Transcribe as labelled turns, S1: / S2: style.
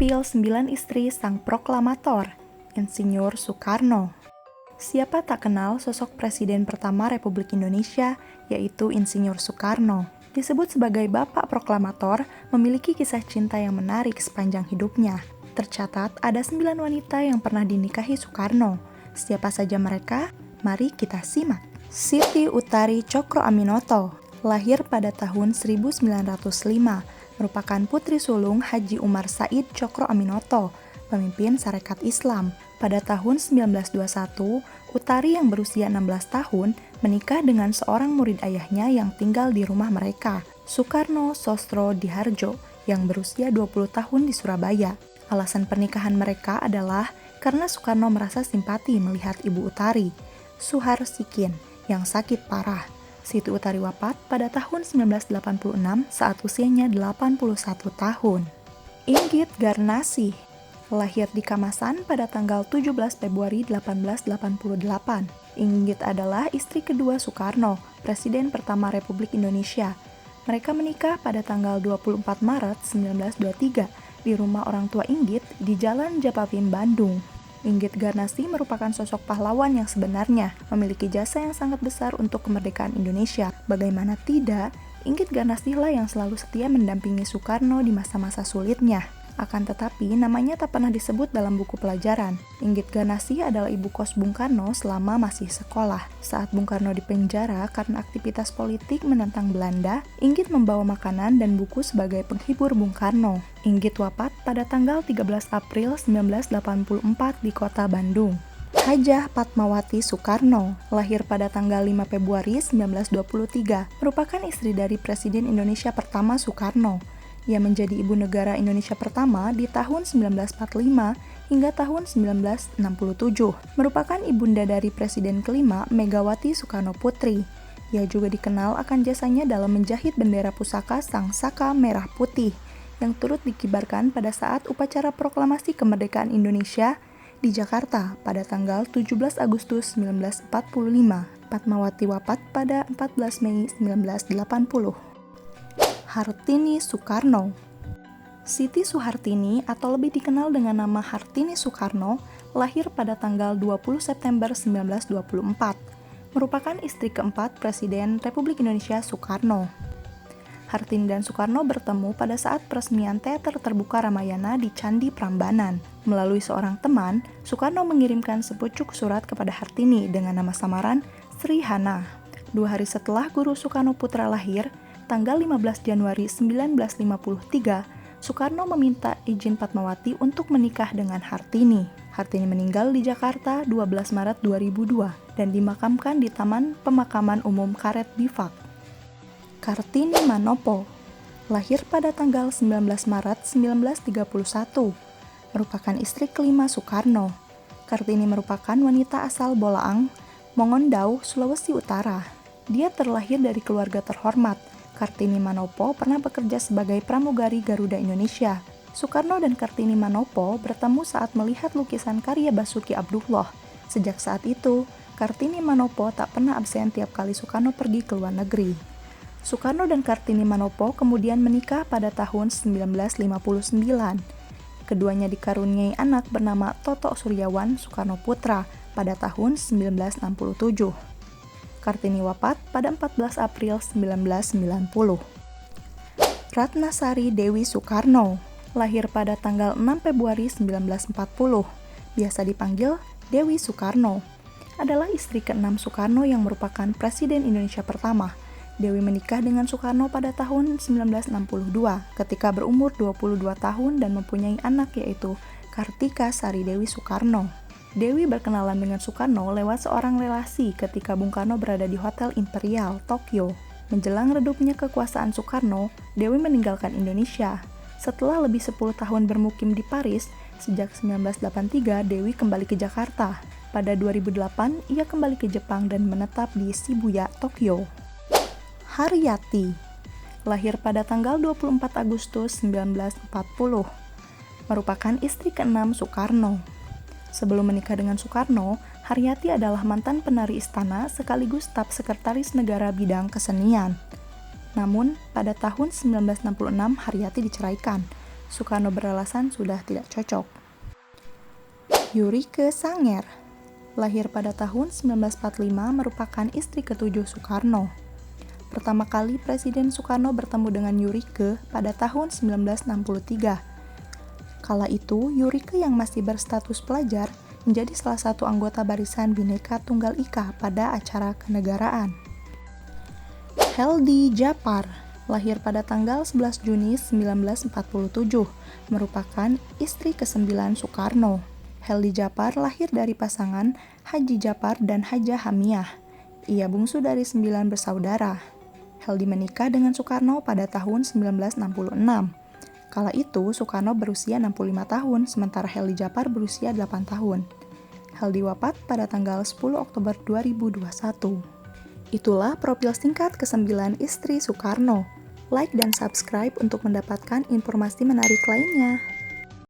S1: April 9 istri sang proklamator, Insinyur Soekarno. Siapa tak kenal sosok Presiden pertama Republik Indonesia, yaitu Insinyur Soekarno. Disebut sebagai Bapak Proklamator, memiliki kisah cinta yang menarik sepanjang hidupnya. Tercatat ada 9 wanita yang pernah dinikahi Soekarno. Siapa saja mereka? Mari kita simak. Siti Utari Cokroaminoto, lahir pada tahun 1905, merupakan putri sulung Haji Umar Said Cokroaminoto, pemimpin Sarekat Islam. Pada tahun 1921, Utari yang berusia 16 tahun menikah dengan seorang murid ayahnya yang tinggal di rumah mereka, Soekarno Sostro Diharjo, yang berusia 20 tahun di Surabaya. Alasan pernikahan mereka adalah karena Soekarno merasa simpati melihat ibu Utari, Suhar Sikin, yang sakit parah. Siti Utari wafat pada tahun 1986 saat usianya 81 tahun. Inggit Garnasih, lahir di Kamasan pada tanggal 17 Februari 1888. Inggit adalah istri kedua Soekarno, Presiden pertama Republik Indonesia. Mereka menikah pada tanggal 24 Maret 1923 di rumah orang tua Inggit di Jalan Japavim, Bandung. Inggit Garnasih merupakan sosok pahlawan yang sebenarnya, memiliki jasa yang sangat besar untuk kemerdekaan Indonesia. Bagaimana tidak, Inggit Garnasih lah yang selalu setia mendampingi Soekarno di masa-masa sulitnya. Akan tetapi, namanya tak pernah disebut dalam buku pelajaran. Inggit Garnasih adalah ibu kos Bung Karno selama masih sekolah. Saat Bung Karno dipenjara karena aktivitas politik menentang Belanda, Inggit membawa makanan dan buku sebagai penghibur Bung Karno. Inggit wafat pada tanggal 13 April 1984 di kota Bandung. Hajah Padmawati Soekarno, lahir pada tanggal 5 Februari 1923, merupakan istri dari Presiden Indonesia pertama Soekarno. Ia menjadi ibu negara Indonesia pertama di tahun 1945 hingga tahun 1967. Merupakan ibunda dari Presiden kelima Megawati Soekarno Putri. Ia juga dikenal akan jasanya dalam menjahit bendera pusaka Sang Saka Merah Putih yang turut dikibarkan pada saat upacara proklamasi kemerdekaan Indonesia di Jakarta pada tanggal 17 Agustus 1945. Padmawati wafat pada 14 Mei 1980. Hartini Soekarno. Siti Soehartini atau lebih dikenal dengan nama Hartini Soekarno lahir pada tanggal 20 September 1924. Merupakan istri keempat Presiden Republik Indonesia Soekarno. Hartini dan Soekarno bertemu pada saat peresmian Teater Terbuka Ramayana di Candi Prambanan. Melalui seorang teman, Soekarno mengirimkan sepucuk surat kepada Hartini dengan nama samaran Sri Hana. 2 hari setelah Guru Soekarno Putra lahir, tanggal 15 Januari 1953, Soekarno meminta izin Padmawati untuk menikah dengan Hartini. Hartini meninggal di Jakarta 12 Maret 2002 dan dimakamkan di Taman Pemakaman Umum Karet Bifak. Kartini Manopo, lahir pada tanggal 19 Maret 1931, merupakan istri kelima Soekarno. Kartini merupakan wanita asal Bolaang, Mongondau, Sulawesi Utara. Dia terlahir dari keluarga terhormat. Kartini Manopo pernah bekerja sebagai pramugari Garuda Indonesia. Soekarno dan Kartini Manopo bertemu saat melihat lukisan karya Basuki Abdullah. Sejak saat itu, Kartini Manopo tak pernah absen tiap kali Soekarno pergi ke luar negeri. Soekarno dan Kartini Manopo kemudian menikah pada tahun 1959. Keduanya dikaruniai anak bernama Toto Suryawan Soekarno Putra pada tahun 1967. Kartini wafat pada 14 April 1990. Ratnasari Dewi Soekarno, lahir pada tanggal 6 Februari 1940, biasa dipanggil Dewi Soekarno, adalah istri ke-6 Soekarno yang merupakan Presiden Indonesia pertama. Dewi menikah dengan Soekarno pada tahun 1962 ketika berumur 22 tahun dan mempunyai anak yaitu Kartika Sari Dewi Soekarno. Dewi berkenalan dengan Soekarno lewat seorang relasi ketika Bung Karno berada di Hotel Imperial, Tokyo. Menjelang redupnya kekuasaan Soekarno, Dewi meninggalkan Indonesia. Setelah lebih 10 tahun bermukim di Paris, sejak 1983 Dewi kembali ke Jakarta. Pada 2008, ia kembali ke Jepang dan menetap di Shibuya, Tokyo. Haryati, lahir pada tanggal 24 Agustus 1940, merupakan istri ke-6 Soekarno. Sebelum menikah dengan Soekarno, Haryati adalah mantan penari istana sekaligus staf sekretaris negara bidang kesenian. Namun, pada tahun 1966 Haryati diceraikan. Soekarno beralasan sudah tidak cocok. Yurike Sanger, lahir pada tahun 1945, merupakan istri ketujuh Soekarno. Pertama kali Presiden Soekarno bertemu dengan Yurike pada tahun 1963. Kala itu, Yurike yang masih berstatus pelajar menjadi salah satu anggota Barisan Bhinneka Tunggal Ika pada acara kenegaraan. Heldi Japar, lahir pada tanggal 11 Juni 1947, merupakan istri ke-9 Soekarno. Heldi Japar lahir dari pasangan Haji Japar dan Hajah Hamiah. Ia bungsu dari 9 bersaudara. Heldi menikah dengan Soekarno pada tahun 1966. Kala itu, Soekarno berusia 65 tahun, sementara Heldi Japar berusia 8 tahun. Heldi wafat pada tanggal 10 Oktober 2021. Itulah profil singkat ke-9 istri Soekarno. Like dan subscribe untuk mendapatkan informasi menarik lainnya.